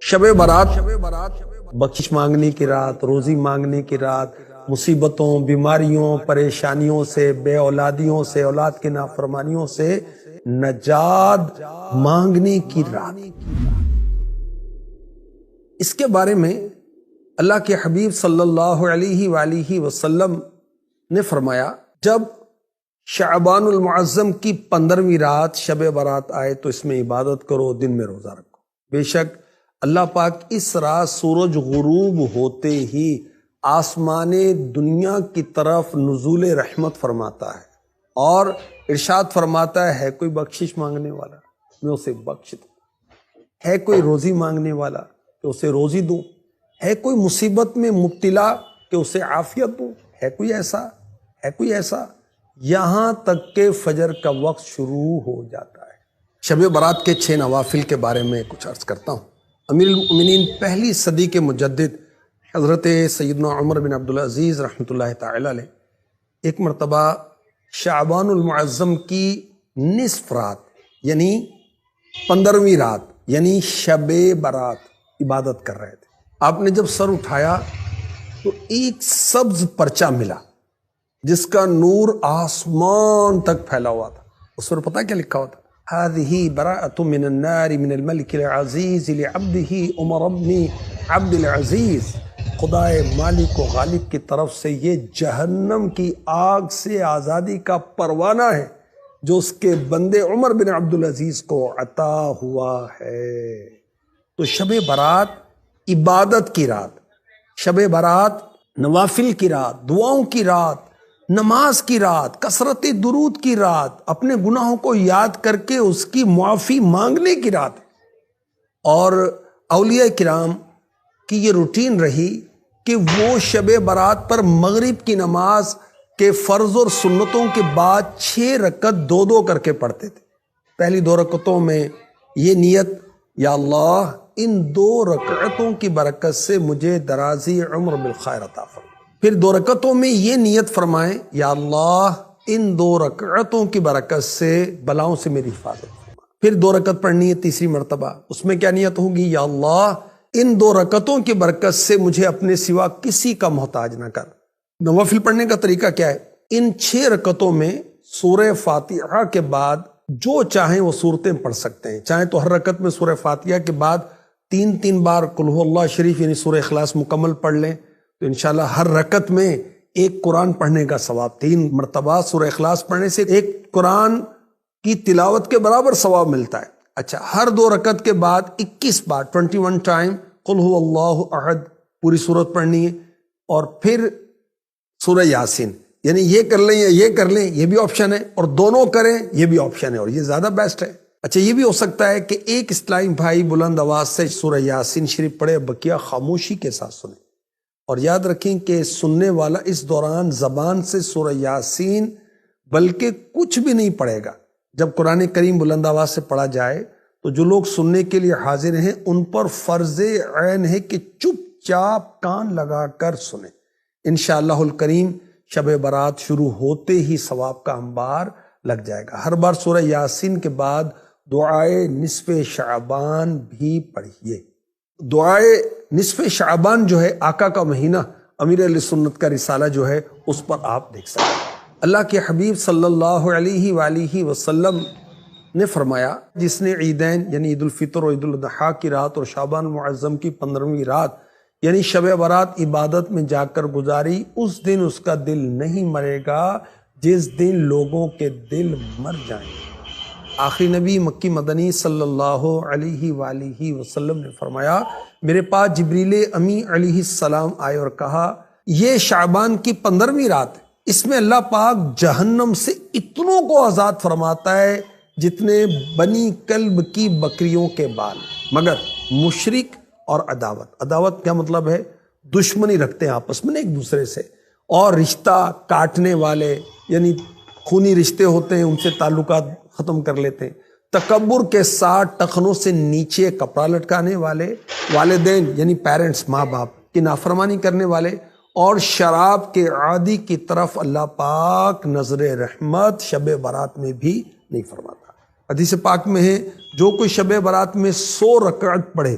شب برات بخشش مانگنے کی رات، روزی مانگنے کی رات، مصیبتوں، بیماریوں، پریشانیوں سے، بے اولادیوں سے، اولاد کی نافرمانیوں سے نجات مانگنے کی رات۔ اس کے بارے میں اللہ کے حبیب صلی اللہ علیہ وآلہ وسلم نے فرمایا، جب شعبان المعظم کی 15ویں رات شب برات آئے تو اس میں عبادت کرو، دن میں روزہ رکھو۔ بے شک اللہ پاک اس رات سورج غروب ہوتے ہی آسمان دنیا کی طرف نزول رحمت فرماتا ہے اور ارشاد فرماتا ہے کوئی بخشش مانگنے والا میں اسے بخش دوں، ہے کوئی روزی مانگنے والا کہ اسے روزی دوں، ہے کوئی مصیبت میں مبتلا کہ اسے عافیت دوں، ہے کوئی ایسا یہاں تک کہ فجر کا وقت شروع ہو جاتا ہے۔ شب برات کے 6 نوافل کے بارے میں کچھ عرض کرتا ہوں۔ امیر المؤمنین پہلی صدی کے مجدد حضرت سیدنا عمر بن عبدالعزیز رحمۃ اللہ تعالی علیہ ایک مرتبہ شعبان المعظم کی نصف رات یعنی 15ویں رات یعنی شب برات عبادت کر رہے تھے۔ آپ نے جب سر اٹھایا تو ایک سبز پرچہ ملا جس کا نور آسمان تک پھیلا ہوا تھا۔ اس پر پتہ کیا لکھا ہوا تھا؟ هذه براءة من النار من الملك العزيز لعبده عمر بن عبد العزیز۔ خدائے مالک و غالب کی طرف سے یہ جہنم کی آگ سے آزادی کا پروانہ ہے جو اس کے بندے عمر بن عبد العزیز کو عطا ہوا ہے۔ تو شب برات عبادت کی رات، شب برات نوافل کی رات، دعاؤں کی رات، نماز کی رات، کثرت درود کی رات، اپنے گناہوں کو یاد کر کے اس کی معافی مانگنے کی رات۔ اور اولیاء کرام کی یہ روٹین رہی کہ وہ شب برات پر مغرب کی نماز کے فرض اور سنتوں کے بعد 6 رکعت 2 کر کے پڑھتے تھے۔ پہلی 2 رکعتوں میں یہ نیت، یا اللہ ان 2 رکعتوں کی برکت سے مجھے درازی عمر بالخیر عطا فرما۔ پھر 2 رکعتوں میں یہ نیت فرمائیں، یا اللہ ان 2 رکعتوں کی برکت سے بلاؤں سے میری حفاظت فرما۔ پھر 2 رکعت پڑھنی ہے تیسری مرتبہ، اس میں کیا نیت ہوگی؟ یا اللہ ان 2 رکعتوں کی برکت سے مجھے اپنے سوا کسی کا محتاج نہ کر۔ نوافل پڑھنے کا طریقہ کیا ہے؟ ان 6 رکعتوں میں سورہ فاتحہ کے بعد جو چاہیں وہ صورتیں پڑھ سکتے ہیں، چاہیں تو ہر رکعت میں سورہ فاتحہ کے بعد 3 بار قل هو اللہ شریف یعنی سورہ اخلاص مکمل پڑھ لیں تو انشاءاللہ ہر رکعت میں ایک قرآن پڑھنے کا ثواب، 3 مرتبہ سورہ اخلاص پڑھنے سے ایک قرآن کی تلاوت کے برابر ثواب ملتا ہے۔ اچھا، ہر 2 رکعت کے بعد 21 بار 21 ٹائم قل هو اللہ احد پوری سورت پڑھنی ہے، اور پھر سورہ یاسین، یعنی یہ کر لیں یا یہ کر لیں یہ بھی آپشن ہے، اور دونوں کریں یہ بھی آپشن ہے، اور یہ زیادہ بیسٹ ہے۔ اچھا، یہ بھی ہو سکتا ہے کہ ایک اسلامی بھائی بلند آواز سے سورہ یاسین شریف پڑھے، بقیہ خاموشی کے ساتھ سنیں، اور یاد رکھیں کہ سننے والا اس دوران زبان سے سورہ یاسین بلکہ کچھ بھی نہیں پڑھے گا۔ جب قرآن کریم بلند آواز سے پڑھا جائے تو جو لوگ سننے کے لیے حاضر ہیں ان پر فرض عین ہے کہ چپ چاپ کان لگا کر سنیں۔ انشاءاللہ الکریم شب برات شروع ہوتے ہی ثواب کا انبار لگ جائے گا۔ ہر بار سورہ یاسین کے بعد دعائے نصف شعبان بھی پڑھیے۔ دعائے نصف شعبان جو ہے آقا کا مہینہ، امیر علیہ سنت کا رسالہ جو ہے اس پر آپ دیکھ سکتے ہیں۔ اللہ کے حبیب صلی اللہ علیہ وآلہ وسلم نے فرمایا، جس نے عیدین یعنی عید الفطر اور عید الاضحیٰ کی رات اور شعبان معظم کی 15ویں رات یعنی شب برات عبادت میں جا کر گزاری، اس دن اس کا دل نہیں مرے گا جس دن لوگوں کے دل مر جائیں گے۔ آخری نبی مکی مدنی صلی اللہ علیہ وآلہ وسلم نے فرمایا، میرے پاس جبریل امی علیہ السلام آئے اور کہا، یہ شعبان کی 15ویں رات ہے، اس میں اللہ پاک جہنم سے اتنوں کو آزاد فرماتا ہے جتنے بنی کلب کی بکریوں کے بال، مگر مشرک اور عداوت کیا مطلب ہے؟ دشمنی رکھتے ہیں آپس میں ایک دوسرے سے، اور رشتہ کاٹنے والے یعنی خونی رشتے ہوتے ہیں ان سے تعلقات ختم کر لیتے ہیں، تکبر کے ساتھ ٹخنوں سے نیچے کپڑا لٹکانے والے، والدین یعنی پیرنٹس ماں باپ کی نافرمانی کرنے والے، اور شراب کے عادی کی طرف اللہ پاک نظر رحمت شب برات میں بھی نہیں فرماتا۔ حدیث پاک میں ہے، جو کوئی شب برات میں 100 رکعت پڑھے